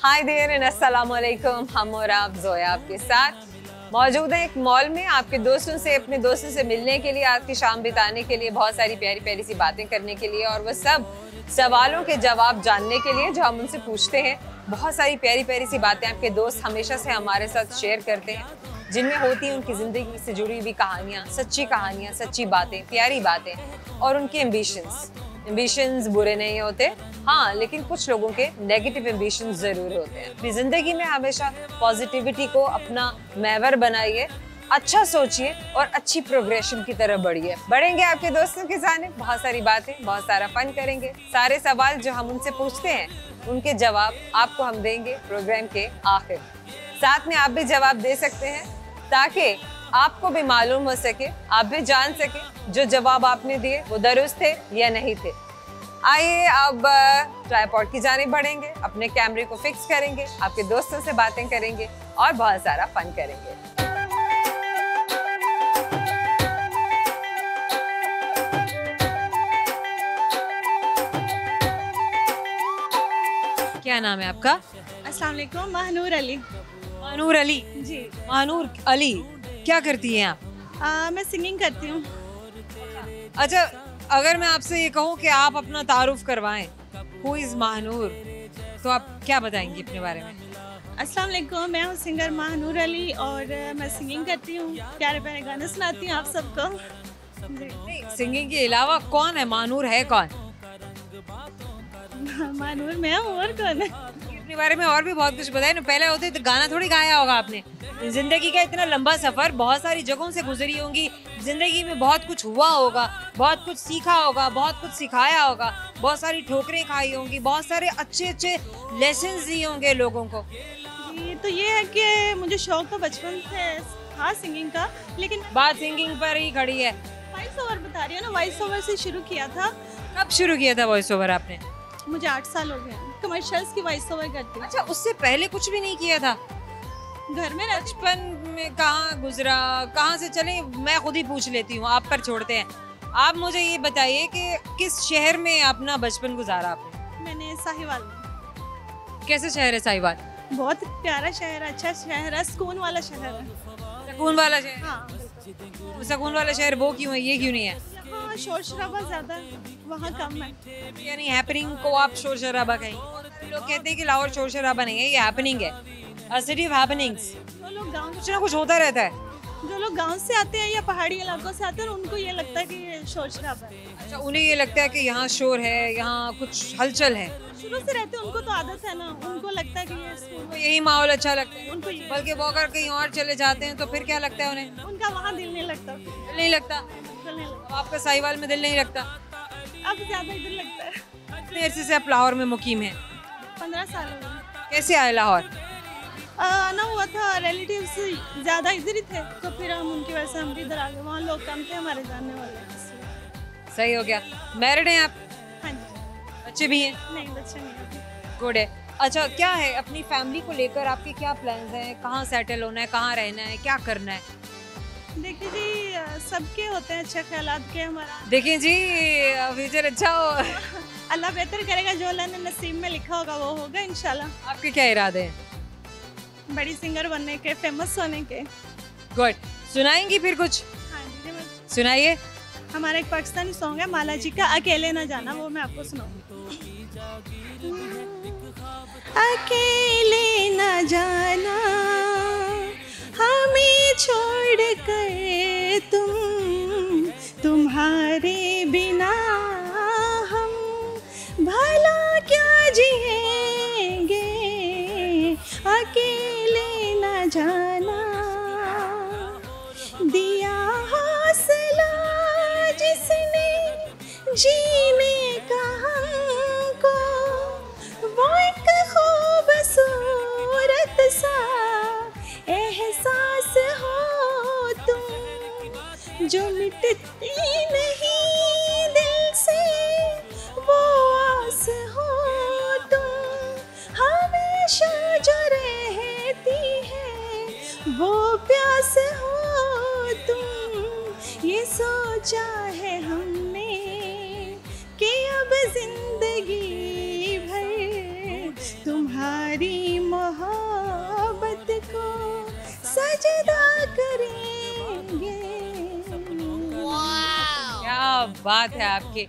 Hi there and अस्सलाम वालेकुम। हम और आप जोया आपके साथ मौजूद हैं एक मॉल में, आपके दोस्तों से, अपने दोस्तों से मिलने के लिए, आज की शाम बिताने के लिए, बहुत सारी प्यारी प्यारी सी बातें करने के लिए और वो सब सवालों के जवाब जानने के लिए जो हम उनसे पूछते हैं। बहुत सारी प्यारी प्यारी सी बातें आपके दोस्त हमेशा से हमारे साथ शेयर करते हैं, जिनमें होती हैं उनकी ज़िंदगी से जुड़ी हुई कहानियाँ, सच्ची बातें, प्यारी बातें और उनके एम्बिशंस बुरे नहीं होते, हाँ, लेकिन कुछ लोगों के नेगेटिव एम्बिशंस ज़रूर होते हैं। अपनी ज़िंदगी में हमेशा पॉजिटिविटी को अपना महवर बनाइए, अच्छा सोचिए और अच्छी प्रोग्रेशन की तरफ बढ़ेंगे आपके दोस्तों के साथ, बहुत सारी बातें, बहुत सारा फन करेंगे। सारे सवाल जो हम उनसे पूछते हैं उनके जवाब आपको हम देंगे प्रोग्राम के आखिर। साथ में आप भी जवाब दे सकते हैं ताकि आपको भी मालूम हो सके, आप भी जान सके जो जवाब आपने दिए वो दुरुस्त थे या नहीं थे। आइए अब ट्राइपॉड की जानिब बढ़ेंगे, अपने कैमरे को फिक्स करेंगे, आपके दोस्तों से बातें करेंगे और बहुत सारा फन करेंगे। क्या नाम है आपका? अस्सलाम वालेकुम, महानूर अली। महानूर अली जी। महानूर अली, क्या करती हैं आप? मैं सिंगिंग करती हूँ। अच्छा, अगर मैं आपसे ये कहूँ कि आप अपना तारुफ करवाएं, हु इज़ महानूर, तो आप क्या बताएंगी अपने बारे में? अस्सलाम वालेकुम, मैं हूँ सिंगर महानूर अली और मैं सिंगिंग करती हूँ, प्यारे प्यारे गाने सुनाती हूँ आप सबको। नहीं, सिंगिंग के अलावा कौन है? महानूर है कौन? महानूर मैं हूँ, और कौन है? अपने बारे में और भी बहुत कुछ बताए ना, पहले होते तो गाना थोड़ी गाया होगा आपने। जिंदगी का इतना लंबा सफर, बहुत सारी जगहों से गुजरी होंगी, जिंदगी में बहुत कुछ हुआ होगा, बहुत कुछ सीखा होगा, बहुत कुछ सिखाया होगा, बहुत सारी ठोकरें खाई होंगी, बहुत सारे अच्छे लेसन्स दिए होंगे लोगों को। जी, तो ये है कि मुझे शौक तो बचपन से था सिंगिंग का, लेकिन बात सिंगिंग पर ही खड़ी है। वॉइस ओवर बता रही हूँ ना, वॉइस ओवर से शुरू किया था। कब शुरू किया था वॉइस ओवर आपने? मुझे 8 साल हो गए, कमर्शियल्स की वॉइस ओवर करती हूँ। अच्छा, उससे पहले कुछ भी नहीं किया था? घर में बचपन में कहाँ गुजरा, कहाँ से? चले मैं खुद ही पूछ लेती हूँ, आप पर छोड़ते हैं। आप मुझे ये बताइए कि किस शहर में अपना बचपन गुजारा आपने? मैंने साहिवाल में। कैसे शहर है साहिवाल? बहुत प्यारा शहर है, अच्छा शहर है, सुकून वाला शहर है। सुकून वाला शहर? हाँ। सुकून वाला शहर वो क्यों है, ये क्यों नहीं है? हाँ, शोर शराबा ज्यादा है, वहाँ कम है। यानी हैपनिंग को आप शोर शराबा कहें? लोग कहते हैं कि लाहौर शोर शराबा नहीं है, ये हैपनिंग है, अ सिटी ऑफ हैपनिंग्स। जो लोग गाँव कुछ ना कुछ होता रहता है। जो लोग गांव से आते हैं या पहाड़ी इलाकों से आते हैं, उनको ये लगता है कि ये शोर शराबा है। अच्छा, उन्हें ये लगता है कि यहाँ शोर है, यहाँ कुछ हलचल है। शुरू से रहते हैं, उनको तो आदत है ना, उनको लगता है कि ये उनको यही माहौल अच्छा लगता है उनको बल्कि वो अगर कहीं और चले जाते हैं तो फिर क्या लगता है उन्हें? उनका वहाँ दिल नहीं लगता। दिल नहीं लगता? दिल नहीं लगता। अब आपका साहिवाल में दिल नहीं लगता? अब ज्यादा ही दिल लगता है। कितने अरसे से आप लाहौर में मुकीम हैं? 15 साल हो गए। कैसे आए लाहौर? आना हुआ था, रिलेटिव्स ज्यादा इधर ही थे, तो फिर हम उनकी वजह से हम भी इधर आ गए, वहाँ लोग कम थे हमारे जानने वाले। सही हो गया। मैरिड हैं आप? हाँ जी। बच्चे भी हैं? नहीं, बच्चे नहीं। गुड है। अच्छा, क्या है अपनी फैमिली को लेकर आपके क्या प्लान्स हैं? कहाँ सेटल होना है, कहाँ रहना है, क्या करना है? देखिए जी, सबके होते हैं अच्छे ख्यालात के। हमारा देखिए जी, फ्यूचर अच्छा हो। अल्लाह बेहतर करेगा, जो अल्लाह ने नसीब में लिखा होगा वो होगा इंशाल्लाह। आपके क्या इरादे हैं? बड़ी सिंगर बनने के, फेमस होने के। गुड। सुनाएंगी फिर कुछ? हाँ जी, सुनाइए। हमारा एक पाकिस्तानी सॉन्ग है माला जी का, अकेले ना जाना, वो मैं आपको सुनाऊंगी। अकेले ना जाना हमें छोड़ कर तुम, तुम्हारे बिना हम भला क्या जिएंगे, अकेले ना जाना। दिया हौसला जिसने जीने का हमको, वो एक खूबसूरत सा एहसास हो तुम, जो मिटती नहीं दिल से वो आस हो तुम, हमेशा जो रहती है वो प्यास हो तुम। ये सोचा है हमने कि अब जिंदगी भर तुम तुम्हारी मोहब्बत को सजदा करेंगे। क्या बात है आपकी,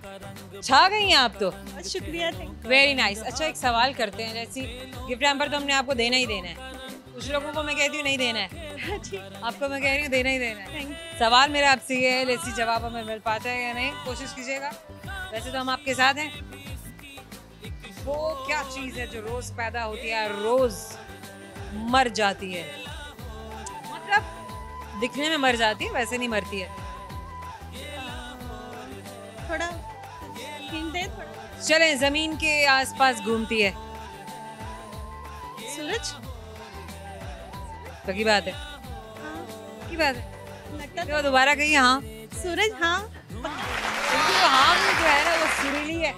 छा गई हैं आप तो। बहुत शुक्रिया, थैंक वेरी नाइस। अच्छा, एक सवाल करते हैं, जैसे गिफ्ट हैम्पर तो हमने आपको देना ही देना है, कुछ लोगों को मैं कहती हूँ नहीं देना है, यू। आपको मैं कह रही हूँ देना ही देना है। Thank you. सवाल मेरा आपसे ये है, लेट्स सी जवाब हमें मिल पाता है या नहीं, कोशिश कीजिएगा। वैसे तो हम आपके साथ हैं। वो क्या चीज़ है जो रोज पैदा होती है और रोज मर जाती है, मतलब दिखने में मर जाती है, वैसे नहीं मरती है। थोड़ा हिंट दे थोड़ा। चलें, जमीन के आसपास घूमती है। सूरज। तो की बात है, हाँ, की बात है। लगता तो दोबारा कहिए। हाँ, सूरज। हाँ, क्योंकि वो हाँ में जो है ना वो सुरीली है।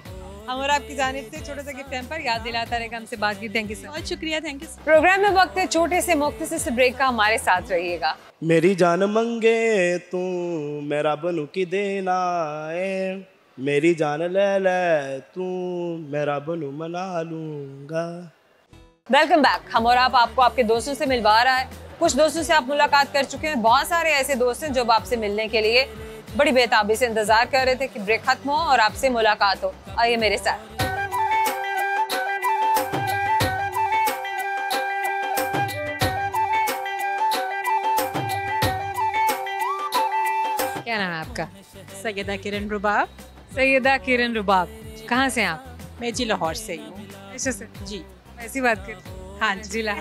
हम और आपकी जानिब से छोटा सा गिफ्ट हैम्पर याद दिलाता रहेगा, हमसे बात की। Thank you sir. बहुत शुक्रिया, थैंक यू। प्रोग्राम में वक्त है छोटे से मुख्तसर से ब्रेक का, हमारे साथ रहिएगा। मेरी जान मंगे तू मेरा बनू की देना है, मेरी जान ले ले तू मेरा बनू मना लूंगा। Welcome back. हम और आपको आपके दोस्तों से मिलवा रहा है। कुछ दोस्तों से आप मुलाकात कर चुके हैं, बहुत सारे ऐसे दोस्त हैं जो आपसे मिलने के लिए बड़ी बेताबी से इंतजार कर रहे थे कि ब्रेक खत्म हो और आपसे मुलाकात हो। आइए मेरे साथ। क्या नाम है आपका? सैयदा किरण रुबाब। सैयदा किरण रुबाब। कहाँ से हैं आप? मैं जी लाहौर से ही हूँ। ऐसे से जी ऐसी बात कर। हाँ जी। जिला।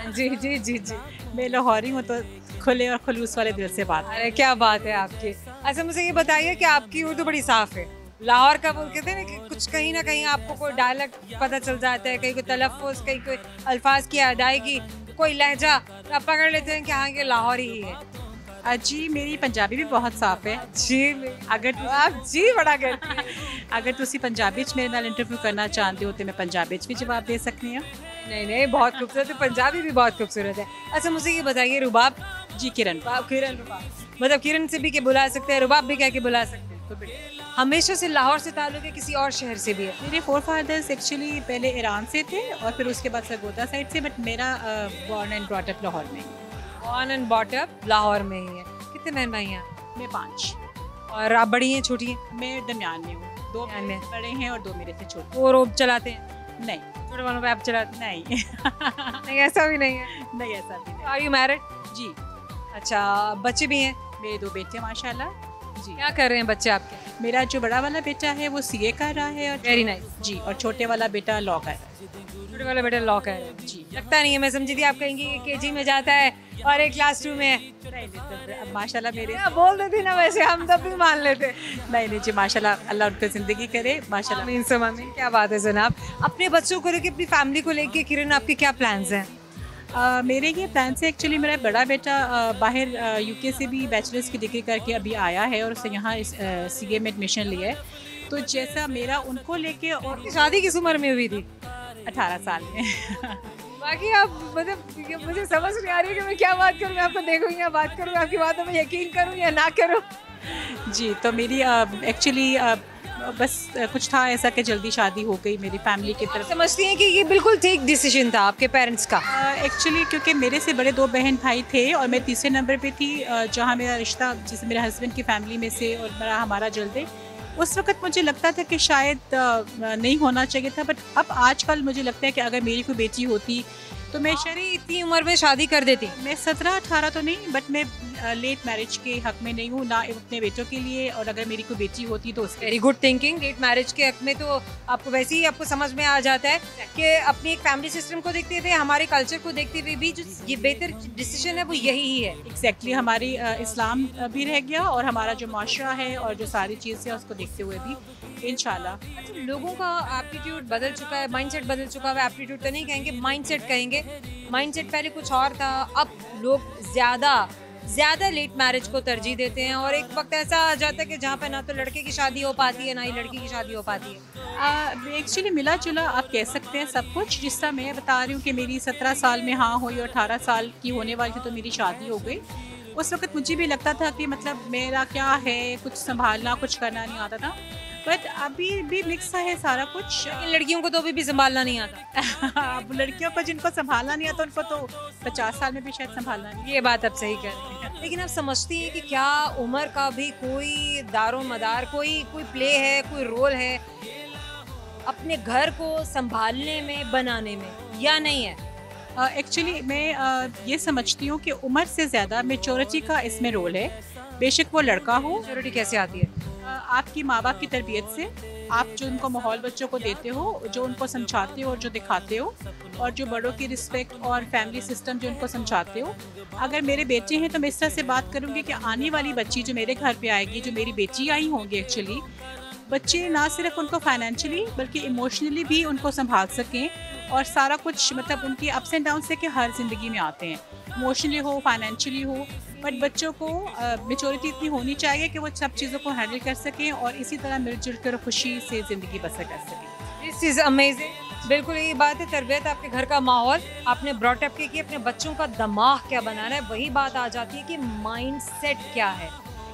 जी जी जी जी। मैं लाहौरी हूँ तो खुले और खलूस वाले दिल से बात। अरे क्या बात है आपकी। अच्छा, मुझे ये बताइए कि आपकी उर्दू बड़ी साफ है। लाहौर का बोल कहते हैं ना कि कुछ कहीं ना कहीं आपको कोई डायलेक्ट पता चल जाता है, कहीं कोई तलफ़्फ़ुज़, कहीं कोई अल्फाज की अदायगी, कोई लहजा, तो आप पकड़ लेते हैं कि हाँ ये लाहौरी ही है। जी मेरी पंजाबी भी बहुत साफ है। जी अगर आप जी बड़ा करती हैं। अगर तुसी पंजाबी च मेरे नाल इंटरव्यू करना चाहते हो तो मैं पंजाबी च भी जवाब दे सकती हूँ। नहीं नहीं, बहुत खूबसूरत है, पंजाबी भी बहुत खूबसूरत है। अच्छा, मुझे ये बताइए, रुबाब। जी किरण। किरण रुबाब, मतलब किरण से भी के बुला सकते हैं, रुबाब भी कह के बुला सकते हैं। तो हमेशा से लाहौर से ताल्लुक है, किसी और शहर से भी है? मेरे फोर फादर्स एक्चुअली पहले ईरान से थे और फिर उसके बाद सरगोदा साइड से, बट मेरा born and brought up Lahore में ही है। Born and bought up Lahore में ही है। कितने बहन भाई हैं आप? मैं 5। और आप बड़ी हैं छोटी हैं? मैं दरमियान में हूँ। 2 दरमियान में। बड़े हैं और 2 मेरे से छोटे। वो रोब चलाते हैं? नहीं छोटे वालों पे आप चलाते नहीं नहीं, ऐसा भी नहीं है। नहीं ऐसा भी नहीं। Are you married? जी अच्छा, बच्चे भी हैं? मेरे 2 बेटे माशाल्लाह। जी क्या कर रहे हैं बच्चे आपके? मेरा जो बड़ा वाला बेटा है वो सीए कर रहा है और वेरी नाइस। जी, और छोटे वाला बेटा लॉ कर रहा है। छोटे वाला बेटा लॉ कर रहा है। जी। लगता नहीं है, मैं समझी थी आप कहेंगी कि केजी में जाता है और एक क्लास 2 में है। नहीं, अब माशाल्लाह मेरे मैं बोल देती ना, वैसे हम तब भी मान लेते। नहीं जी माशाल्लाह, अल्लाह उनकी ज़िंदगी करे माशाल्लाह। आमीन सुम आमीन। क्या बात है जनाब। अपने बच्चों को लेके, अपनी फैमिली को लेके किरण, आपके क्या प्लान्स हैं? मेरे ये प्लान से एक्चुअली मेरा बड़ा बेटा बाहर यूके से भी बैचलर्स की डिग्री करके अभी आया है और उसने यहाँ सीए में एडमिशन लिया है। तो जैसा मेरा उनको लेके, और शादी किस उम्र में हुई थी? 18 साल में। बाकी आप, मतलब ये मुझे समझ नहीं आ रही कि मैं क्या बात करूँ। मैं आपको देखूँ या बात करूँ, आपकी बातों में यकीन करूँ या ना करूँ। जी तो मेरी एक्चुअली बस कुछ था ऐसा कि जल्दी शादी हो गई मेरी फैमिली की तरफ। समझती हैं कि ये बिल्कुल ठीक डिसीजन था आपके पेरेंट्स का? एक्चुअली क्योंकि मेरे से बड़े 2 बहन भाई थे और मैं तीसरे नंबर पे थी, जहाँ मेरा रिश्ता जैसे मेरे हस्बैंड की फैमिली में से और मेरा हमारा जल्दी, उस वक्त मुझे लगता था कि शायद नहीं होना चाहिए था। बट अब आजकल मुझे लगता है कि अगर मेरी कोई बेटी होती तो मैं शरी इतनी उम्र में शादी कर देती। मैं 17-18 तो नहीं, बट मैं लेट मैरिज के हक में नहीं हूँ ना अपने बेटों के लिए, और अगर मेरी कोई बेटी होती तो उसके। Very good thinking. Late marriage के हक में तो आपको वैसे ही आपको समझ में आ जाता है कि अपनी एक फैमिली सिस्टम को देखते हुए, हमारे कल्चर को देखते हुए भी जो ये बेहतर डिसीजन है वो यही ही है। एग्जैक्टली हमारी इस्लाम भी रह गया और हमारा जो माशरा है और जो सारी चीज़ है उसको देखते हुए भी इंशाल्लाह। अच्छा, लोगों का एप्टीट्यूड बदल चुका है, माइंडसेट बदल चुका है। एप्टीट्यूड तो नहीं कहेंगे, माइंडसेट कहेंगे। माइंडसेट पहले कुछ और था, अब लोग ज़्यादा लेट मैरिज को तरजीह देते हैं और एक वक्त ऐसा आ जाता है कि जहाँ पे ना तो लड़के की शादी हो पाती है ना ही लड़की की शादी हो पाती है। एक्चुअली मिला जुला आप कह सकते हैं सब कुछ। जिस तरह मैं बता रही हूँ कि मेरी 17 साल में हाँ हुई और 18 साल की होने वाली थी तो मेरी शादी हो गई। उस वक्त मुझे भी लगता था कि मतलब मेरा क्या है, कुछ संभालना कुछ करना नहीं आता था। बट अभी भी मिक्स है सारा कुछ। इन लड़कियों को तो अभी भी संभालना नहीं आता। अब लड़कियों को जिनको संभालना नहीं आता उनको तो 50 साल में भी शायद संभालना नहीं। ये बात आप सही कह रहे हैं, लेकिन आप समझती हैं कि क्या उम्र का भी कोई दारो मदार, कोई प्ले है, कोई रोल है अपने घर को संभालने में, बनाने में, या नहीं है? एक्चुअली मैं ये समझती हूँ कि उम्र से ज़्यादा मैच्योरिटी का इसमें रोल है। बेशक वो लड़का हो। मैच्योरिटी कैसे आती है? आपकी माँ बाप की तरबियत से, आप जो उनको माहौल बच्चों को देते हो, जो उनको समझाते हो और जो दिखाते हो, और जो बड़ों की रिस्पेक्ट और फैमिली सिस्टम जो उनको समझाते हो। अगर मेरे बेटे हैं तो मैं इस तरह से बात करूँगी कि आने वाली बच्ची जो मेरे घर पे आएगी, जो मेरी बेटी आई होंगी एक्चुअली, बच्चे ना सिर्फ उनको फाइनेंशियली बल्कि इमोशनली भी उनको संभाल सकें, और सारा कुछ मतलब उनकी अप्स एंड डाउन से कि हर ज़िंदगी में आते हैं, इमोशनली हो, फाइनेंशियली हो, बट बच्चों को मैच्योरिटी इतनी होनी चाहिए कि वो सब चीज़ों को हैंडल कर सकें और इसी तरह मिलजुल कर खुशी से ज़िंदगी बसर कर सकें। This is amazing. बिल्कुल यही बात है, तरबियत, आपके घर का माहौल, आपने ब्रॉटअप की, अपने बच्चों का दिमाग क्या बनाना है, वही बात आ जाती है कि माइंड सेट क्या है,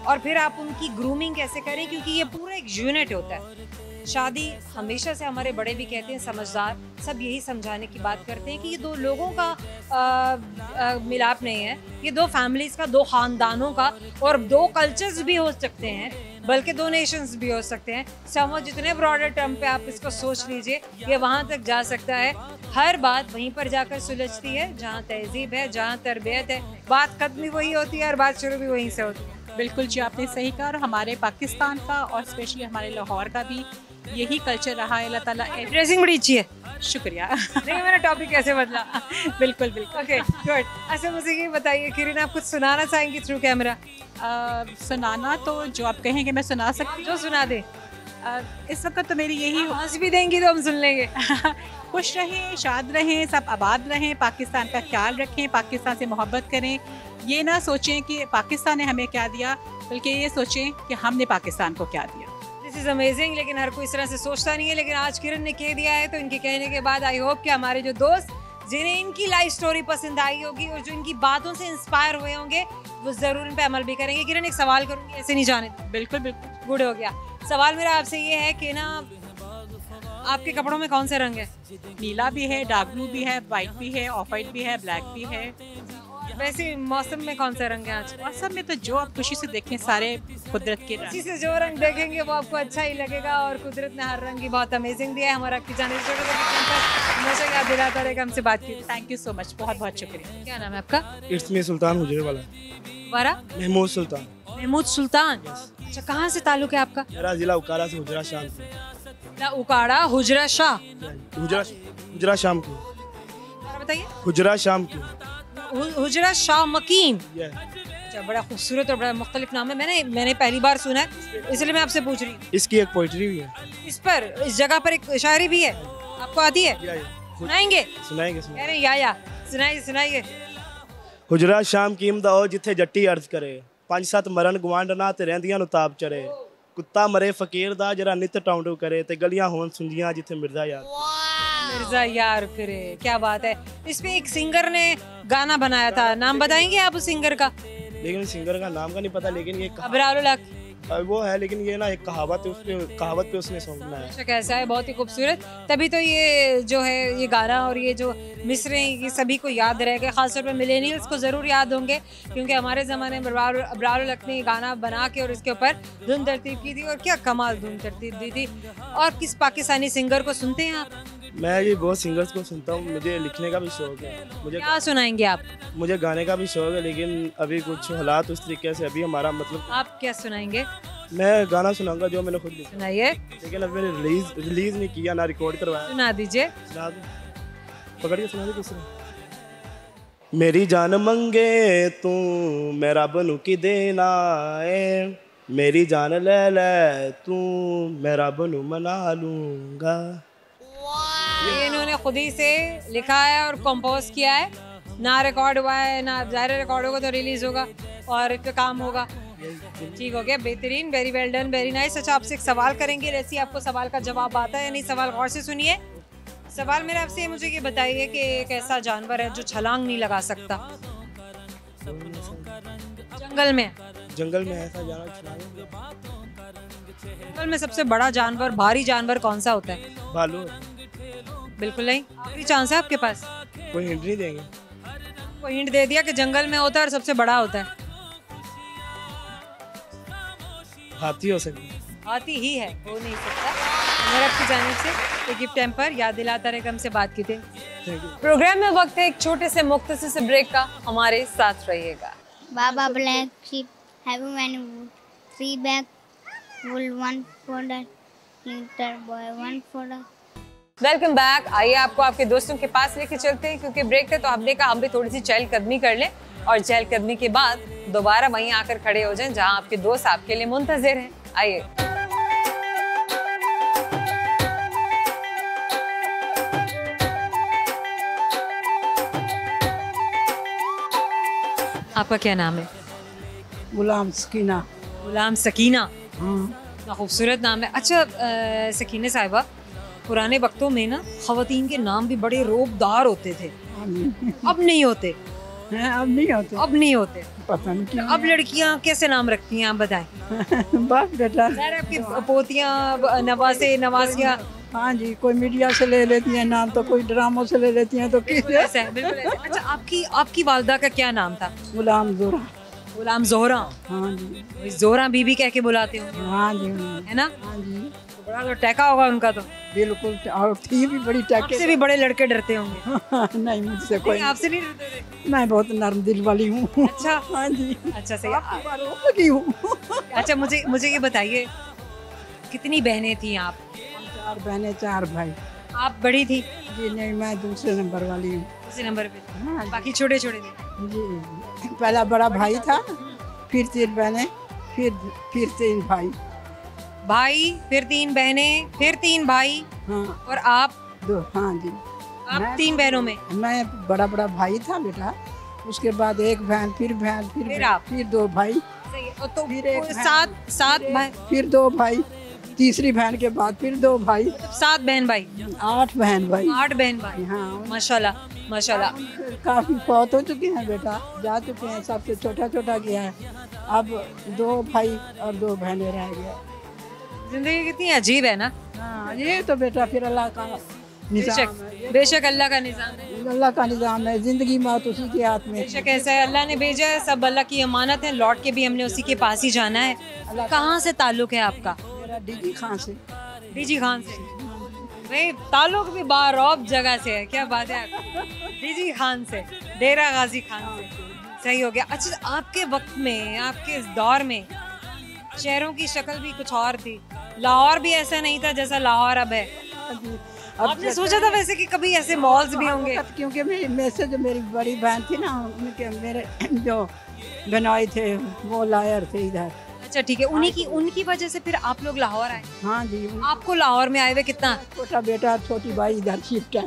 और फिर आप उनकी ग्रूमिंग कैसे करें, क्योंकि ये पूरा एक यूनिट होता है। शादी हमेशा से हमारे बड़े भी कहते हैं, समझदार सब यही समझाने की बात करते हैं कि ये दो लोगों का मिलाप नहीं है, ये दो फैमिलीज़ का, दो ख़ानदानों का, और दो कल्चर्स भी हो सकते हैं, बल्कि दो नेशंस भी हो सकते हैं। समझ जितने ब्रॉडर टर्म पे आप इसको सोच लीजिए, ये वहाँ तक जा सकता है। हर बात वहीं पर जाकर सुलझती है जहाँ तहजीब है, जहाँ तरबियत है। बात खत्म भी वही होती है और बात शुरू भी वहीं से होती है। बिल्कुल जी, आपने सही कहा। और हमारे पाकिस्तान का और स्पेशली हमारे लाहौर का भी यही कल्चर रहा है। अल्लाह ताला। ड्रेसिंग बड़ी अच्छी है। शुक्रिया। नहीं, मेरा टॉपिक कैसे बदला? बिल्कुल बिल्कुल। Okay good. अच्छा मुझे ये बताइए किरण, आप कुछ सुनाना चाहेंगी थ्रू कैमरा? सुनाना तो जो आप कहेंगे मैं सुना सकती जो सुना दे। इस वक्त तो मेरी यही हंस भी देंगी तो हम सुन लेंगे। खुश रहें, शाद रहें, सब आबाद रहें, पाकिस्तान का ख्याल रखें, पाकिस्तान से मोहब्बत करें। ये ना सोचें कि पाकिस्तान ने हमें क्या दिया, बल्कि ये सोचें कि हमने पाकिस्तान को क्या दिया। This is amazing. लेकिन हर कोई इस तरह से सोचता नहीं है, लेकिन आज किरण ने कह दिया है, तो इनके कहने के बाद आई होप कि हमारे जो दोस्त जिन्हें इनकी लाइफ स्टोरी पसंद आई होगी और जो इनकी बातों से इंस्पायर हुए होंगे, वो ज़रूर इन पे अमल भी करेंगे। किरण, एक सवाल करूँगी, ऐसे नहीं जाने। बिल्कुल बिल्कुल। गुड हो गया। सवाल मेरा आपसे ये है कि ना, आपके कपड़ों में कौन से रंग है? नीला भी है, डार्क ब्लू भी है, वाइट भी है, ऑफ वाइट भी है, ब्लैक भी है। वैसे मौसम में कौन सा रंग है आज? मौसम में तो जो आप खुशी से देखें सारे कुदरत के खुशी रंग। से जो रंग देखेंगे वो आपको अच्छा ही लगेगा, और कुदरत ने हर रंग की बहुत अमेजिंग दिया है। हमारा आपकी जाने हमेशा याद दिलाता रहेगा, हमसे बात की। थैंक यू सो मच, बहुत बहुत शुक्रिया। क्या नाम है आपका? इट्स मी सुल्तान हुजरे वाला। वारा? महमूद सुल्तान। महमूद सुल्तान। अच्छा, कहाँ से ताल्लुक है आपका? मेरा जिला उकाड़ा से हुजरा शाम को। उकाड़ा हुजरा शाह। हुजरा शाम को। बताइए। हुजरा शाम को। हुजरा शाह मकीम। Yeah. अच्छा, बड़ा खूबसूरत और बड़ा मुख्तलिफ नाम है। मैंने पहली बार सुना है, इसलिए मैं आपसे पूछ रही हूँ। इसकी एक पोइट्री भी है। इस जगह पर एक शायरी भी है, आपको आती है? सुनाएंगे? सुनाएंगे। कह रहे या सुनाइए। हुजरा शाम कीम दा ओ जिथे जट्टी अर्ज करे, 5-7 मरण गवांड ना ते रहंदियां नु ताप चढ़े, कुत्ता मरे फकीर दा जरा नित टाउंडू करे, ते गलियां होन सुंजियां जिथे मिर्जा यार। मिर्जा यार करे, क्या बात है। इस पे एक सिंगर ने गाना बनाया था, नाम बताएंगे आप उस सिंगर का? लेकिन सिंगर का नाम का नहीं पता, लेकिन ये अबरारुल हक वो है, लेकिन ये ना एक कहावत पे उसने सॉन्ग बनाया। अच्छा, कैसा है? बहुत ही खूबसूरत। तभी तो ये जो है ये गाना और ये जो मिसरे ये सभी को याद रहेगा, खासतौर पर मिलेनियल्स को ज़रूर याद होंगे, क्योंकि हमारे ज़माने में अबरारुल हक ने गाना बना के और इसके ऊपर धुन तरतीब की थी, और क्या कमाल धुन तरतीब दी थी। और किस पाकिस्तानी सिंगर को सुनते हैं आप? मैं ये बहुत सिंगर्स को सुनता हूँ, मुझे लिखने का भी शौक है। मुझे क्या सुनाएंगे आप? मुझे गाने का भी शौक है, लेकिन अभी कुछ हालात उस तरीके से, अभी हमारा मतलब। आप क्या सुनाएंगे? मैं गाना सुनाऊंगा जो मैंने खुद लिखा, सुनाइए। लेकिन अभी मैंने रिलीज नहीं किया, ना रिकॉर्ड करवाया। सुना दीजिए। सुना दो, पकड़िए, सुना दो किसी ने। मेरी जान मंगे तू मेरा बनू की देना है, मेरी जान ले ले तू मेरा बनू मना लूंगा। ये इन्होंने खुद ही से लिखा है और कंपोज किया है, ना रिकॉर्ड हुआ है, ना ज़ाहिर रिकॉर्ड होगा तो रिलीज होगा और इस पे काम होगा। ठीक हो गया, बेहतरीन, very well done, very nice. अच्छा, आपसे एक सवाल करेंगे, जैसे आपको सवाल का जवाब आता है या नहीं, सवाल गौर से सुनिए। सवाल मेरा आपसे मुझे ये बताइए कि एक ऐसा जानवर है जो छलांग नहीं लगा सकता, जंगल में ऐसा जानवर जंगल में सबसे बड़ा जानवर, भारी जानवर कौन सा होता है? भालू। बिल्कुल नहीं। आखिरी चांस है आपके पास। कोई हिंट नहीं देंगे? वो हिंट दे दिया कि जंगल में होता है और सबसे बड़ा होता है। हाथी हो सकता है। हाथी ही है, हो नहीं सकता। मेरा आपकी जानिब से एक गिफ्ट टेम्पर याद दिलाता रहे, हमसे बात की थी। प्रोग्राम में वक्त है एक छोटे से मुख्तसर से ब्रेक का, हमारे साथ रहिएगा। Baba black sheep having many wood, 3 bag wool, 1 for the little boy, 1 for the welcome back. आइए आपको आपके दोस्तों के पास लेके चलते हैं, क्योंकि ब्रेक है तो हमने कहा हम भी थोड़ी सी चहलकदमी कर लें और चहलकदमी के बाद दोबारा वहीं आकर खड़े हो जाएं जहां आपके दोस्त आपके लिए मुंतजिर हैं। आइए। आपका क्या नाम है? गुलाम सकीना। गुलाम सकीना, हाँ। ना खूबसूरत नाम है। अच्छा सकीना साहिबा, पुराने वक्तों में ना ख़वातीन के नाम भी बड़े रोबदार होते थे, अब नहीं होते। अब नहीं होते। अब नहीं होते, पता नहीं क्यों। अब लड़कियां कैसे नाम रखती हैं आप बताएं? बस बेटा। आपकी पोतियां, नवासे, नवासियां। हाँ जी, कोई मीडिया से ले लेती है नाम, तो कोई ड्रामों से ले लेती हैं, तो किस ऐसा है, बिल्कुल ऐसा। अच्छा आपकी वालदा का क्या नाम था? गुलाम जोरा। गुलाम जोहरा। हाँ जी। जोहरा बीबी कह के बुलाते हो? हाँ जी, है ना? हाँ जी। तो बड़ा तो टैका होगा उनका तो। बिल्कुल, और थी भी बड़ी टैके। आपसे भी बड़े लड़के डरते होंगे। नहीं, मुझसे कोई। आपसे नहीं डरते थे? मैं बहुत नरम दिल वाली हूँ। अच्छा। हाँ जी। अच्छा सही। लगी हूँ। अच्छा मुझे ये बताइए, कितनी बहनें थी आप? 4 बहनें 4 भाई। आप बड़ी थी? जी नहीं, मैं दूसरे नंबर वाली हूँ। दूसरे नंबर पे? हाँ बाकी छोटे छोटे थे? जी, पहला बड़ा भाई था, फिर 3 बहनें, फिर 3 भाई। भाई, फिर 3 बहनें, फिर 3 भाई। हाँ। और आप? 2। हाँ जी। आप 3 बहनों में? मैं बड़ा भाई था बेटा, उसके बाद 1 बहन, फिर आप? फिर 2 भाई। सही है। तो फिर 1 बहन, 7 भाई, फिर 2 भाई, तीसरी बहन के बाद फिर 2 भाई, 7 बहन भाई, 8 बहन भाई। 8 बहन भाई। हाँ। माशाल्लाह माशाल्लाह। काफी फौत हो चुके हैं बेटा, जा चुके हैं, सबसे छोटा गया है। अब 2 भाई और 2 बहनें रह गए। जिंदगी कितनी अजीब है ना। हाँ, ये तो बेटा फिर अल्लाह का निजाम है। बेशक अल्लाह का निजाम है। अल्लाह का निजाम है, जिंदगी मौत उसी के हाथ में। बेशक ऐसा है, अल्लाह ने भेजा है, सब अल्लाह की अमानत है, लौट के भी हमने उसी के पास ही जाना है। कहाँ से ताल्लुक है आपका? मेरा डीजी खान से। डीजी खान से? भाई ताल्लुक भी बारौब जगह से है, क्या बात है आपकी। डीजी खान से, डेरा गाजी खान से। सही हो गया। अच्छा आपके वक्त में, आपके इस दौर में शहरों की शक्ल भी कुछ और थी, लाहौर भी ऐसा नहीं था जैसा लाहौर अब है। आपने सोचा था वैसे कि कभी ऐसे मॉल्स भी होंगे? क्योंकि मेरे से जो मेरी बड़ी बहन थी ना, उनके मेरे जो बनवाई थे वो लायर थे इधर। अच्छा ठीक है, उनकी वजह से फिर आप लोग लाहौर आए? हाँ जी। आपको लाहौर में आए हुए कितना? छोटा बेटा छोटी भाई इधर शिफ्ट है।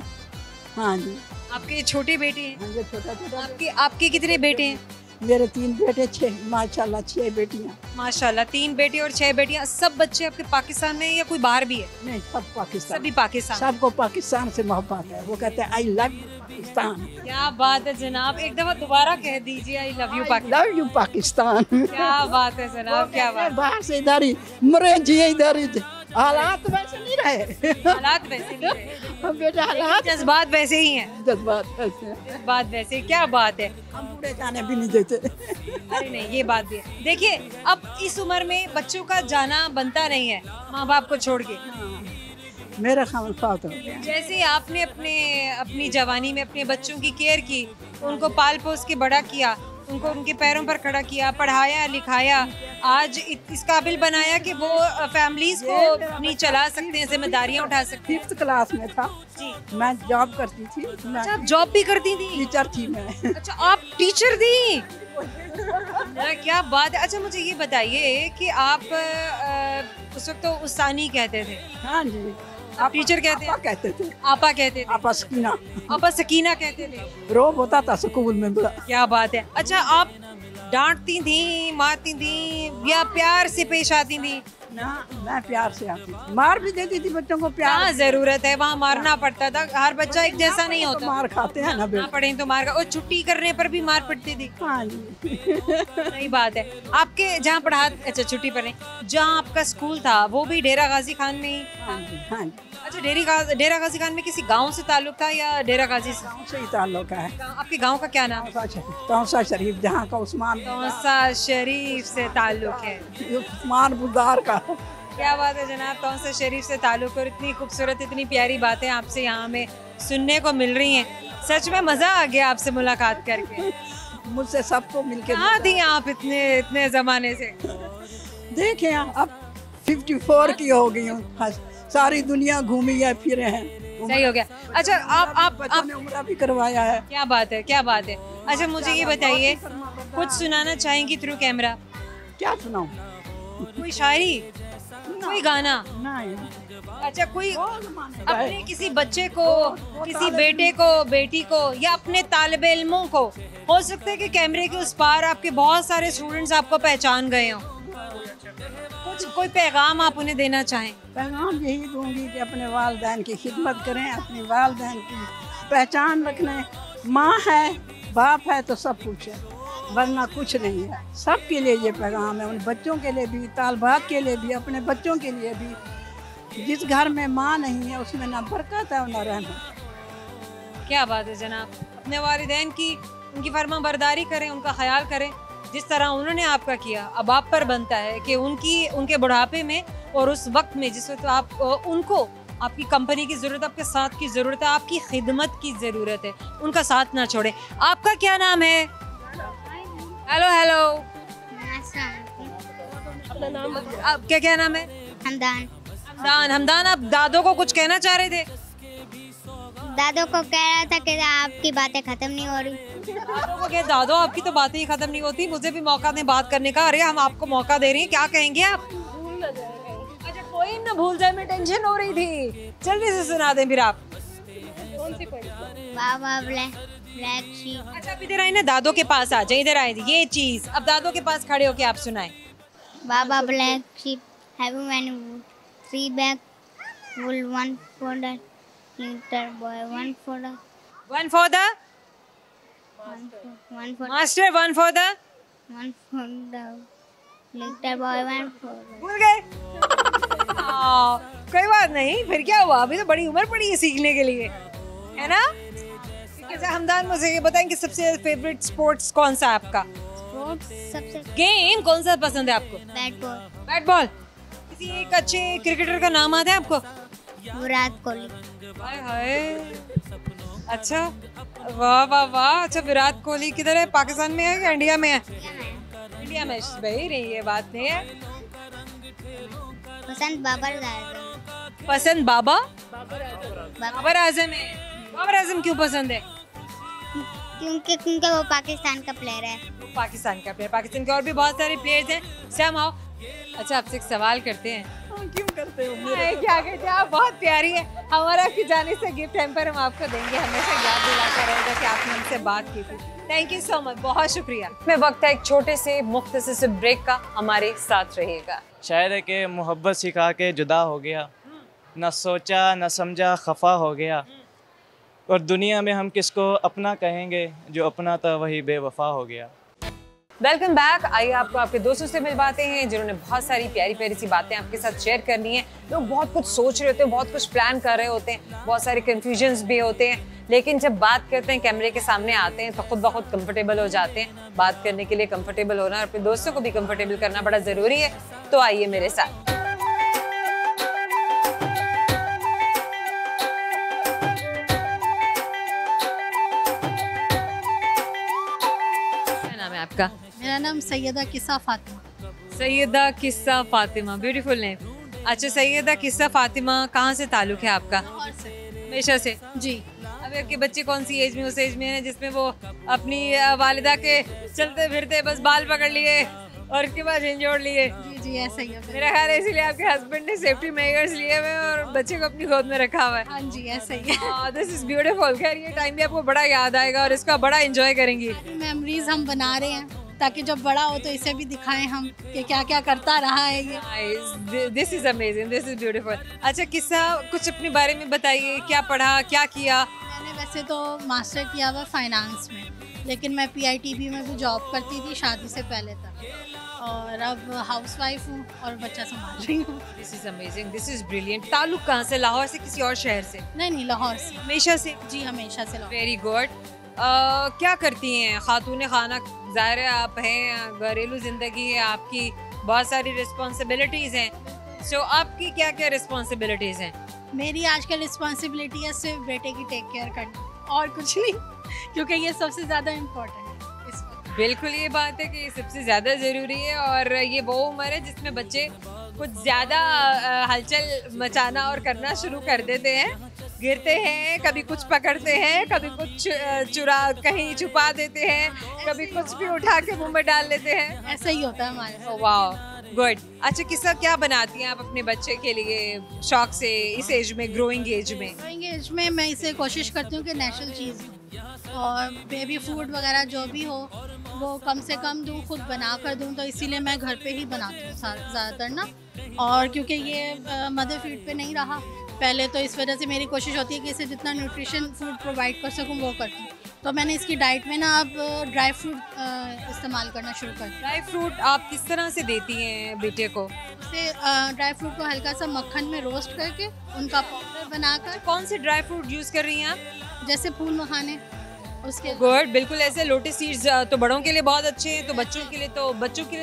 हाँ जी। आपके छोटे बेटे हैं? हाँ जी, छोटा। आपके कितने बेटे हैं? मेरे 3 बेटे, 6 माशाल्लाह 6 बेटियाँ। माशाल्लाह 3 बेटे और 6 बेटियाँ। सब बच्चे आपके पाकिस्तान में या कोई बाहर भी है? नहीं, सब पाकिस्तान। सभी पाकिस्तान। सबको पाकिस्तान से मोहब्बत है, वो कहते हैं आई लव यू पाकिस्तान। क्या बात है जनाब, एक दफा दोबारा कह दीजिए I love you Pakistan. Love you Pakistan. क्या बात है जनाब, क्या बात। बाहर से इधर ही मरे जिए, इधर ही हालात वैसे नहीं रहे। हालात वैसे नहीं रहे बेटा, हालात जज्बात वैसे ही हैं। जज्बात वैसे। जज्बात वैसे, क्या बात है। हम बूढ़े जाने भी नहीं देते। अरे नहीं, ये बात भी है। देखिए अब इस उम्र में बच्चों का जाना बनता नहीं है माँ बाप को छोड़ के। मेरा खान फात हो गया। जैसे आपने अपनी जवानी में अपने बच्चों की केयर की, उनको पाल पोस के बड़ा किया, उनको उनके पैरों पर खड़ा किया, पढ़ाया लिखाया, आज इस काबिल बनाया कि वो फैमिलीज को अपनी चला सकते हैं, जिम्मेदारियां उठा सकते हैं। 5th क्लास में था जी। मैं जॉब करती थी। अच्छा आप जॉब भी करती थी? टीचर थी मैं। अच्छा आप टीचर थी? क्या बात है। अच्छा मुझे ये बताइए कि आप उस वक्त तो उस्तानी कहते थे? हाँ जी। आप टीचर कहते आपा कहते थे। आपा कहते थे? आपा सकीना। आपा सकीना कहते थे? रोब होता था स्कूल में बड़ा। क्या बात है। अच्छा आप डांटती थी, मारती थी या प्यार से पेश आती थी ना मैं प्यार से आती थी, मार भी देती थी बच्चों को प्यार। हाँ जरूरत है, वहाँ मारना पड़ता था, हर बच्चा एक जैसा नहीं तो होता। मार खाते हैं ना ना बेटा। पढ़े तो मार, और छुट्टी करने पर भी मार पड़ती थी। हाँ जी सही बात है। आपके जहाँ पढ़ा, अच्छा छुट्टी पर नहीं, जहाँ आपका स्कूल था वो भी डेरा गाजी खान में ही? हाँ जी हाँ जी, अच्छा, डेरा गाजी खान में किसी गांव से ताल्लुक था या डेरा गाजी से? गाँव से ही ताल्लुक है। आपके गांव का क्या नाम? तौसा शरीफ, जहाँ का उस्मान तौसा शरीफ से ताल्लुक है। उस्मान बुदार का। क्या बात है जनाब, तौसा शरीफ से ताल्लुक, और इतनी खूबसूरत इतनी प्यारी बातें आपसे यहाँ हमें सुनने को मिल रही हैं। सच में मजा आ गया आपसे मुलाकात करके। मुझसे सबको मिलके कहाँ थी आप इतने जमाने से? देखे अब 54 की हो गई हूँ, सारी दुनिया घूमी है, फिरे हैं। सही हो गया। अच्छा बच्चों ने उम्रा भी करवाया है। क्या बात है, क्या बात है। अच्छा मुझे ये बताइए, कुछ सुनाना चाहेंगी थ्रू कैमरा? क्या सुनाऊं? कोई शायरी, कोई गाना? नहीं, अच्छा कोई अपने किसी बच्चे को, किसी बेटे को, बेटी को, या अपने तालिबे इल्मों को, हो सकता है कि कैमरे के उस पार आपके बहुत सारे स्टूडेंट्स आपको पहचान गए हों, कुछ कोई पैगाम आप उन्हें देना चाहें? पैगाम यही दूंगी कि अपने वालिदैन की खिदमत करें, अपने वालिदैन की पहचान रखने। माँ है, बाप है तो सब कुछ है, वरना कुछ नहीं है। सबके लिए ये पैगाम है, उन बच्चों के लिए भी, तालबात के लिए भी, अपने बच्चों के लिए भी। जिस घर में माँ नहीं है उसमें ना बरकत है और ना रहमत। क्या बात है जनाब। अपने वालिदैन की, उनकी फर्मा बरदारी करें, उनका ख्याल करें जिस तरह उन्होंने आपका किया। अब आप पर बनता है कि उनके बुढ़ापे में और उस वक्त में जिस वक्त आप उनको, आपकी कंपनी की ज़रूरत, आपके साथ की ज़रूरत है, आपकी खिदमत की ज़रूरत है, उनका साथ ना छोड़ें। आपका क्या नाम है? हेलो हेलो, अपना नाम, आप क्या नाम है? हमदान। हमदान, आप दादो को कुछ कहना चाह रहे थे? दादो को कह रहा था कि आपकी बातें खत्म नहीं हो रही। दादो को क्या, दादो आपकी तो बातें ही खत्म नहीं होती, मुझे भी मौका दें बात करने का। अरे हम आपको मौका दे रहे हैं, क्या कहेंगे आप? अच्छा कोई ना भूल जाए, मैं टेंशन हो रही थी। जल्दी से सुना दें फिर आप। कौन सी कोई? बाबा ब्लैक शीप। अच्छा आप इधर आए ना, दादो के पास आ जाए, इधर आए ये चीज। अब दादो के पास खड़े होके आप सुनाएं। Baa baa black sheep having many wood, 3 bag wool, 1 for the little boy, 1 for the One for the one for master, one for the, one for the little boy, 1 for the भूल गए? कोई बात नहीं, फिर क्या हुआ, अभी तो बड़ी उम्र पड़ी है सीखने के लिए, है ना? अच्छा हमदान, मुझे ये बताएं कि सबसे फेवरेट स्पोर्ट्स कौन सा है आपका? सबसे गेम कौन सा पसंद है आपको? Bat ball. Bat ball. किसी एक अच्छे क्रिकेटर का नाम आता है आपको? विराट कोहली। हाय हाय, अच्छा वाह वाह वाह। अच्छा विराट कोहली किधर है, पाकिस्तान में है या इंडिया में है? इंडिया में। भाई रही ये बात नहीं है। पसंद बाबर आजम। पसंद बाबर आजम है। बाबर आजम क्यों पसंद है? क्योंकि वो पाकिस्तान का प्लेयर है। वो पाकिस्तान का प्लेयर, पाकिस्तान के और भी बहुत सारे प्लेयर्स हैं। सैम आओ। अच्छा आपसे एक सवाल करते हैं। क्यों करते हो? क्या कहते हैं आप, बहुत प्यारी है। हमारा आपकी जाने से गिफ्ट हैम्पर हम आपको देंगे, हमेशा याद दिलाता रहेगा कि आपने हमसे बात की थी। थैंक यू सो मच, बहुत शुक्रिया। मैं वक्त है एक छोटे से मुख्तसर से ब्रेक का, हमारे साथ रहिएगा। शायद है कि मोहब्बत सिखा के जुदा हो गया, न सोचा न समझा खफा हो गया, और दुनिया में हम किसको अपना कहेंगे, जो अपना था वही बेवफा हो गया। Welcome back. आइए आपको आपके दोस्तों से मिलवाते हैं जिन्होंने बहुत सारी प्यारी प्यारी सी बातें आपके साथ शेयर करनी है। लोग बहुत कुछ सोच रहे होते हैं, बहुत कुछ प्लान कर रहे होते हैं, बहुत सारे कन्फ्यूजन्स भी होते हैं, लेकिन जब बात करते हैं, कैमरे के सामने आते हैं तो खुद ब खुद कंफर्टेबल हो जाते हैं। बात करने के लिए कंफर्टेबल होना और अपने दोस्तों को भी कंफर्टेबल करना बड़ा ज़रूरी है। तो आइए मेरे साथ। क्या नाम है आपका? मेरा नाम सैयदा किस्सा फातिमा। सैयदा किस्सा फातिमा, ब्यूटीफुल नेम। अच्छा सैयदा किस्सा फातिमा, कहाँ से ताल्लुक है आपका? हमेशा से? जी। अब आपके बच्चे कौन सी एज में, उस एज में है जिसमें वो अपनी वालिदा के चलते फिरते बस बाल पकड़ लिए और उसके बाद जोड़ लिए? जी जी ऐसा ही है। मेरा ख्याल है इसीलिए आपके हस्बैंड ने सेफ्टी मेजर्स लिए हुए और बच्चे को अपनी गोद में रखा हुआ है। हाँ जी ऐसा ही है। This is beautiful. खैर ये टाइम भी आपको बड़ा याद आएगा और इसका बड़ा एंजॉय करेंगी। मेमोरीज हम बना रहे हैं, ताकि जब बड़ा हो तो इसे भी दिखाएं हम कि क्या क्या करता रहा है ये। This is amazing, this is beautiful. अच्छा, किस्सा कुछ अपने बारे में बताइए, क्या पढ़ा, क्या किया? मैंने वैसे तो मास्टर किया हुआ फाइनेंस में, लेकिन मैं PITB में भी जॉब करती थी शादी से पहले तक, और अब हाउसवाइफ हूँ और बच्चा संभाल रही हूँ। This is amazing, this is brilliant. ताल्लुक कहाँ से? लाहौर से, किसी और शहर से? नहीं, लाहौर से। हमेशा से? जी, हमेशा से लाहौर। Very good. क्या करती हैं खातून खाना? ज़ाहिर है आप हैं, घरेलू ज़िंदगी है आपकी, बहुत सारी रिस्पॉन्सिबिलिटीज़ हैं। सो आपकी क्या क्या रिस्पॉन्सिबिलिटीज़ हैं? मेरी आजकल रिस्पॉन्सिबिलिटी है सिर्फ बेटे की टेक केयर करनी और कुछ नहीं, क्योंकि ये सबसे ज़्यादा इम्पोर्टेंट है इस वक्त। बिल्कुल, ये बात है कि ये सबसे ज़्यादा ज़रूरी है, और ये वो उम्र है जिसमें बच्चे कुछ ज़्यादा हलचल मचाना और करना शुरू कर देते हैं। गिरते हैं, कभी कुछ पकड़ते हैं, कभी कुछ चुरा कहीं छुपा देते हैं, कभी कुछ भी उठा के मुंह में डाल लेते हैं। ऐसा ही होता है हमारे साथ। वाह, गुड। अच्छा, किस्सा क्या बनाती हैं आप अपने बच्चे के लिए शौक से, इस एज में, ग्रोइंग एज में? ग्रोइंग एज में मैं इसे कोशिश करती हूँ कि नेचुरल चीज़ दूँ, और बेबी फूड वगैरह जो भी हो वो कम से कम दूँ, खुद बना कर दूँ, तो इसीलिए मैं घर पे ही बनाती हूँ ज़्यादातर ना। और क्योंकि ये मदर फीड पे नहीं रहा पहले, तो इस वजह से मेरी कोशिश होती है कि इसे जितना न्यूट्रिशन फूड प्रोवाइड कर सकूँ वो करती हूँ। तो मैंने इसकी डाइट में ना अब ड्राई फ्रूट इस्तेमाल करना शुरू कर दिया। ड्राई फ्रूट आप किस तरह से देती हैं बेटे को? उसे ड्राई फ्रूट को हल्का सा मक्खन में रोस्ट करके उनका पाउडर बनाकर। कौन से ड्राई फ्रूट यूज़ कर रही हैं आप? जैसे फूल मखाने, उसके गुड, बिल्कुल ऐसे। लोटस सीड्स तो बड़ों के लिए बहुत अच्छे हैं, तो बच्चों के लिए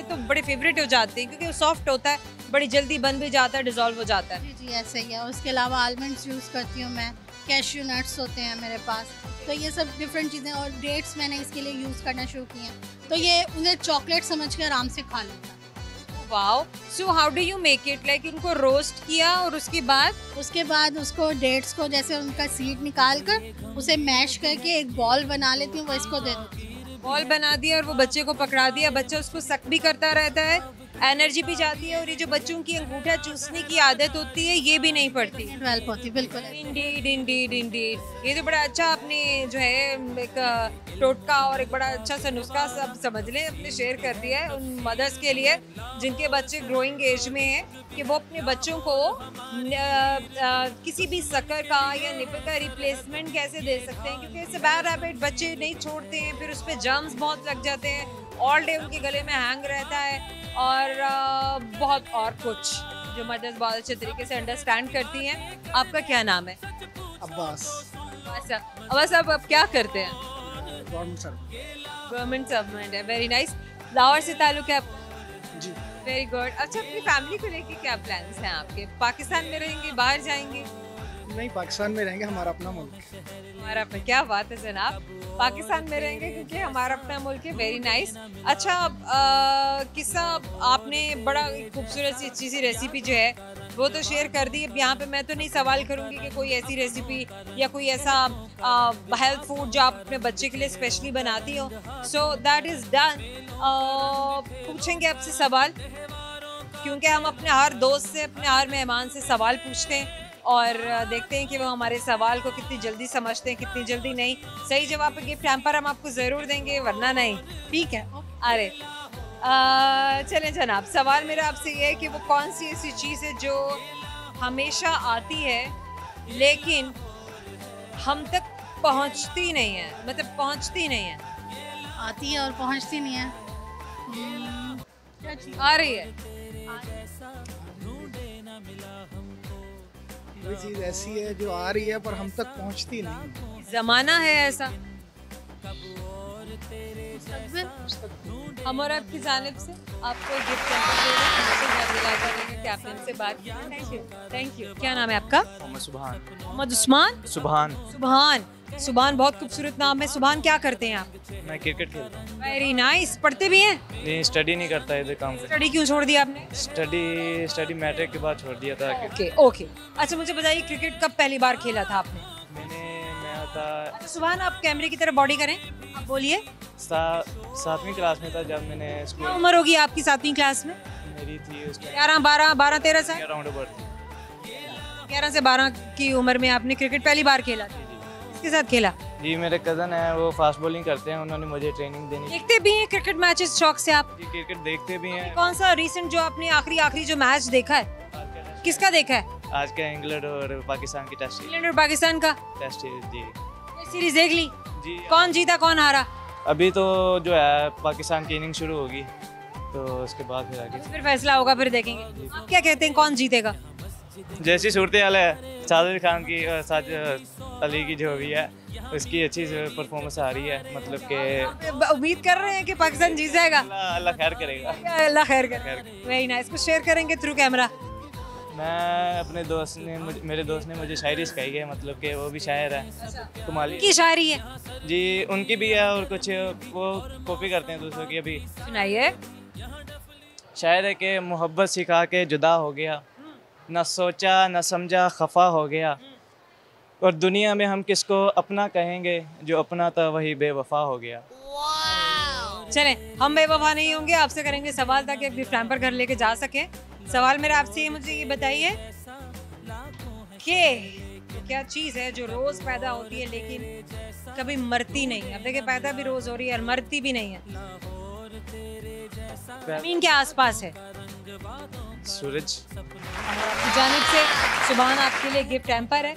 तो बड़े फेवरेट हो जाते हैं, क्योंकि वो सॉफ्ट होता है, बड़ी जल्दी बन भी जाता है, डिजोल्व हो जाता है। जी ऐसे ही है। उसके अलावा आलमंड्स यूज़ करती हूँ मैं, कैश्यू नट्स होते हैं मेरे पास, तो ये सब डिफरेंट चीज़ें, और डेट्स मैंने इसके लिए यूज़ करना शुरू की हैं, तो ये उन्हें चॉकलेट समझ के आराम से खा लेता है। Wow, so how do you make it? Like उनको रोस्ट किया और उसके बाद उसको डेट्स को जैसे उनका सीड निकाल कर उसे मैश करके एक बॉल बना लेती हूँ, वो इसको दे देती हूँ। बॉल बना दिया और वो बच्चे को पकड़ा दिया, बच्चा उसको सक भी करता रहता है, एनर्जी भी जाती है, और ये जो बच्चों की अंगूठा चूसने की आदत होती है ये भी नहीं पड़ती। डेवलप होती, बिल्कुल। Indeed Indeed Indeed. ये तो बड़ा अच्छा आपने जो है एक टोटका और एक बड़ा अच्छा सा नुस्खा सब समझ लें अपने शेयर कर दिया है उन मदर्स के लिए जिनके बच्चे ग्रोइंग एज में हैं, कि वो अपने बच्चों को किसी भी शक्कर का या निपल का रिप्लेसमेंट कैसे दे सकते हैं, क्योंकि इससे बैड हैबिट बच्चे नहीं छोड़ते हैं, फिर उस पर जर्म्स बहुत लग जाते हैं, ऑल डे उनके गले में हैंग रहता है, और बहुत और कुछ जो मदर्स बहुत अच्छे तरीके से अंडरस्टैंड करती हैं। आपका क्या नाम है? अब्बास। अब्बास साहब, आप क्या करते हैं? गवर्नमेंट सर्वेंट है। Very nice. लाहौर से ताल्लुक है आपका? जी। Very good. अच्छा, अपनी फैमिली को लेके क्या प्लान्स हैं आपके? पाकिस्तान में रहेंगे, बाहर जाएंगे? नहीं, पाकिस्तान में रहेंगे, हमारा अपना मुल्क। हमारा अपना, क्या बात है जनाब, पाकिस्तान में रहेंगे क्योंकि हमारा अपना मुल्क है। Very nice. अच्छा, किस्सा आपने बड़ा खूबसूरत सी अच्छी सी रेसिपी जो है वो तो शेयर कर दी। अब यहाँ पे मैं तो नहीं सवाल करूँगी कि कोई ऐसी रेसिपी या कोई ऐसा हेल्थ फूड जो आप अपने बच्चे के लिए स्पेशली बनाती हो। So that is done. पूछेंगे आपसे सवाल, क्योंकि हम अपने हर दोस्त से, अपने हर मेहमान से सवाल पूछते हैं और देखते हैं कि वो हमारे सवाल को कितनी जल्दी समझते हैं, कितनी जल्दी नहीं। सही जवाब पे गिफ्ट हैम्पर हम आपको ज़रूर देंगे, वरना नहीं। ठीक है। अरे चलें जनाब, सवाल मेरा आपसे ये है कि वो कौन सी ऐसी चीज़ है जो हमेशा आती है लेकिन हम तक पहुंचती नहीं है, मतलब पहुंचती नहीं है। आती है और पहुंचती नहीं है। क्या चीज़ आ रही है? कोई चीज़ ऐसी है जो आ रही है पर हम तक पहुंचती नहीं। ज़माना है ऐसा। हम और आपकी जानिब से आपको गिफ्ट कि आपने हमसे बात की। Thank you, thank you. क्या नाम है आपका? मोहम्मद सुभान। मोहम्मद उस्मान? सुभान। सुभान, सुभान बहुत खूबसूरत नाम है। सुभान, क्या करते हैं आप? मैं क्रिकेट खेलता हूँ। Very nice. पढ़ते भी हैं? नहीं, स्टडी नहीं करता इधर काम करता। स्टडी क्यों छोड़ दिया आपने? स्टडी मैट्रिक के बाद छोड़ दिया था। Okay okay. अच्छा, मुझे बताइए क्रिकेट कब पहली बार खेला था आपने? मैं था। अच्छा सुभान, आप कैमरे की तरफ बॉडी करें, आप बोलिए। 7वीं क्लास में था जब मैंने स्कूल। क्या उम्र होगी आपकी 7वीं क्लास में? मेरी थी उसमें 12 साल। राउंड ओवर थी। 11 से 12 की उम्र में आपने क्रिकेट पहली बार खेला था? किसके साथ खेला? जी मेरे कज़न हैं, वो फास्ट बॉलिंग करते हैं, उन्होंने मुझे ट्रेनिंग देनी। देखते भी हैं क्रिकेट मैचेस शौक से आप? जी क्रिकेट देखते भी हैं। कौन सा रीसेंट जो आपने आखिरी जो मैच देखा है, किसका देखा है? आज का इंग्लैंड और पाकिस्तान की टेस्ट इंग्लैंड और पाकिस्तान का टेस्ट जी सीरीज देख ली? जी। कौन जीता कौन हारा? अभी तो जो है पाकिस्तान की इनिंग शुरू होगी, तो उसके बाद फिर आगे फिर फैसला होगा, फिर देखेंगे। आप क्या कहते हैं कौन जीतेगा? जैसी सूरत हाल है, साजिद खान की और साजिद अली की जो भी है उसकी अच्छी परफॉर्मेंस आ रही है, मतलब कि उम्मीद कर रहे हैं कि पाकिस्तान जीत जाएगा। अल्लाह खैर करेगा। अल्लाह खैर करे। Very nice. कुछ शेयर करेंगे थ्रू कैमरा? मैं अपने दोस्त ने मेरे दोस्त ने मुझे शायरी सिखाई है, मतलब कि वो भी शायर है, कुमाली की शायरी है जी, उनकी भी है और कुछ वो कॉपी करते हैं दूसरों की। अभी सुनाइए। शायर है कि मोहब्बत सिखा के जुदा हो गया, न सोचा न समझा खफा हो गया, और दुनिया में हम किसको अपना कहेंगे, जो अपना था वही बेवफा हो गया। चलें, हम बेवफा नहीं होंगे, आपसे करेंगे सवाल ताकि अपनी फ्लैम पर घर लेके जा सकें। सवाल मेरा आपसे, मुझे ये बताइए कि क्या चीज़ है जो रोज पैदा होती है लेकिन कभी मरती नहीं? अब देखिए, पैदा भी रोज हो रही है और मरती भी नहीं है। जमीन के आसपास है। सूरज। आपकी जानिब से सुभान आपके लिए गिफ्ट हैम्पर है,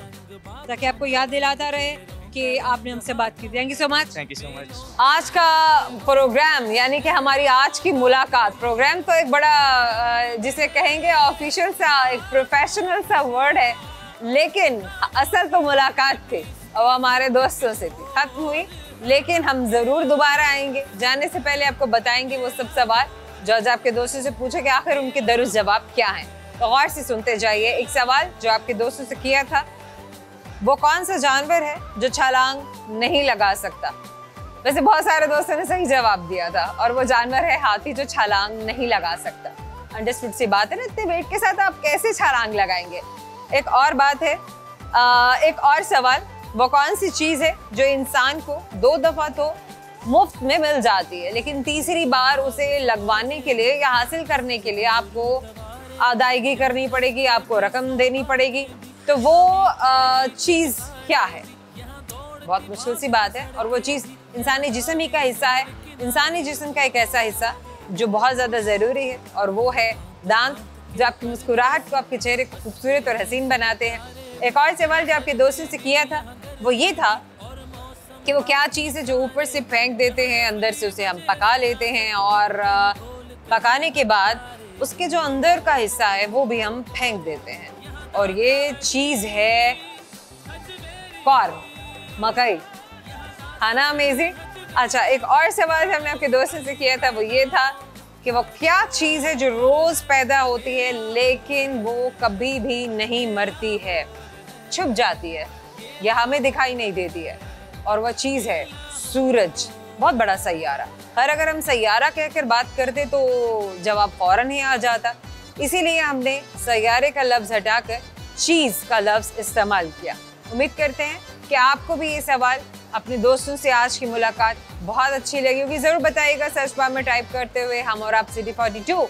ताकि आपको याद दिलाता रहे कि आपने हमसे बात की। Thank you so much. Thank you so much. आज का प्रोग्राम यानी कि हमारी आज की मुलाकात, प्रोग्राम तो एक बड़ा जिसे कहेंगे ऑफिशियल सा, एक प्रोफेशनल सा वर्ड है, लेकिन असल तो मुलाकात थी और हमारे दोस्तों से थी, खत्म हुई, लेकिन हम जरूर दोबारा आएंगे। जाने से पहले आपको बताएंगे वो सब सवाल जो आज आपके दोस्तों से पूछे कि आखिर उनके दुरुस्त जवाब क्या हैं। तो गौर से सुनते जाइए। एक सवाल जो आपके दोस्तों से किया था, वो कौन सा जानवर है जो छलांग नहीं लगा सकता? वैसे बहुत सारे दोस्तों ने सही जवाब दिया था, और वो जानवर है हाथी, जो छलांग नहीं लगा सकता। अंडरस्टूड सी बात है ना, इतने वेट के साथ आप कैसे छलांग लगाएंगे? एक और बात है, एक और सवाल, वो कौन सी चीज है जो इंसान को 2 दफा तो मुफ्त में मिल जाती है, लेकिन तीसरी बार उसे लगवाने के लिए या हासिल करने के लिए आपको अदायगी करनी पड़ेगी, आपको रकम देनी पड़ेगी? तो वो चीज़ क्या है? बहुत मुश्किल सी बात है, और वो चीज़ इंसानी जिस्म ही का हिस्सा है, इंसानी जिस्म का एक ऐसा हिस्सा जो बहुत ज़्यादा ज़रूरी है, और वो है दांत, जो आपकी मुस्कुराहट को, आपके चेहरे को खूबसूरत और हसीन बनाते हैं। एक और सवाल जो आपके दोस्तों से किया था वो ये था कि वो क्या चीज़ है जो ऊपर से फेंक देते हैं, अंदर से उसे हम पका लेते हैं, और पकाने के बाद उसके जो अंदर का हिस्सा है वो भी हम फेंक देते हैं, और ये चीज़ है कॉर्न, मकई। खाना अमेजिंग। अच्छा, एक और सवाल हमने आपके दोस्तों से किया था वो ये था कि वो क्या चीज़ है जो रोज़ पैदा होती है लेकिन वो कभी भी नहीं मरती है, छुप जाती है या हमें दिखाई नहीं देती है, और वह चीज़ है सूरज। बहुत बड़ा सैयारा। हर अगर हम सैयारा कहकर बात करते तो जवाब फौरन ही आ जाता, इसीलिए हमने सैयारे का लफ्ज़ हटाकर चीज़ का लफ्ज़ इस्तेमाल किया। उम्मीद करते हैं कि आपको भी ये सवाल, अपने दोस्तों से आज की मुलाकात बहुत अच्छी लगी होगी। ज़रूर बताइएगा सर्च बार में टाइप करते हुए हम और आप सिटी 42।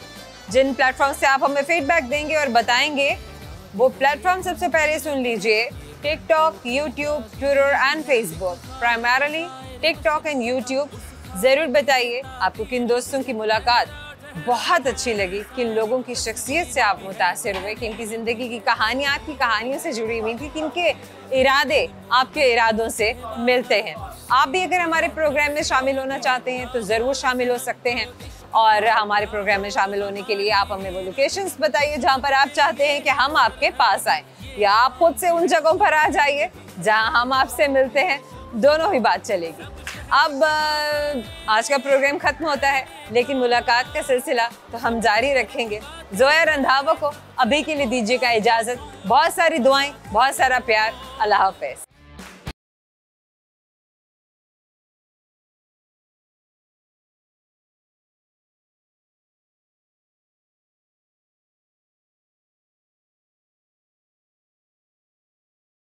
जिन प्लेटफॉर्म से आप हमें फीडबैक देंगे और बताएंगे वो प्लेटफॉर्म सबसे पहले सुन लीजिए, TikTok, YouTube, Twitter and Facebook. Primarily TikTok and YouTube. ज़रूर बताइए आपको किन दोस्तों की मुलाकात बहुत अच्छी लगी, किन लोगों की शख्सियत से आप मुतासिर हुए, किनकी ज़िंदगी की कहानियाँ आपकी कहानियों से जुड़ी हुई थी, किनके इरादे आपके इरादों से मिलते हैं। आप भी अगर हमारे प्रोग्राम में शामिल होना चाहते हैं तो ज़रूर शामिल हो सकते हैं, और हमारे प्रोग्राम में शामिल होने के लिए आप हमें वो लोकेशंस बताइए जहाँ पर आप चाहते हैं कि हम आपके पास आएँ, या आप खुद से उन जगहों पर आ जाइए जहाँ हम आपसे मिलते हैं, दोनों ही बात चलेगी। अब आज का प्रोग्राम खत्म होता है, लेकिन मुलाकात का सिलसिला तो हम जारी रखेंगे। जोया रंधावा को अभी के लिए दीजिएगा इजाज़त। बहुत सारी दुआएं, बहुत सारा प्यार। अल्लाह हाफ़िज़।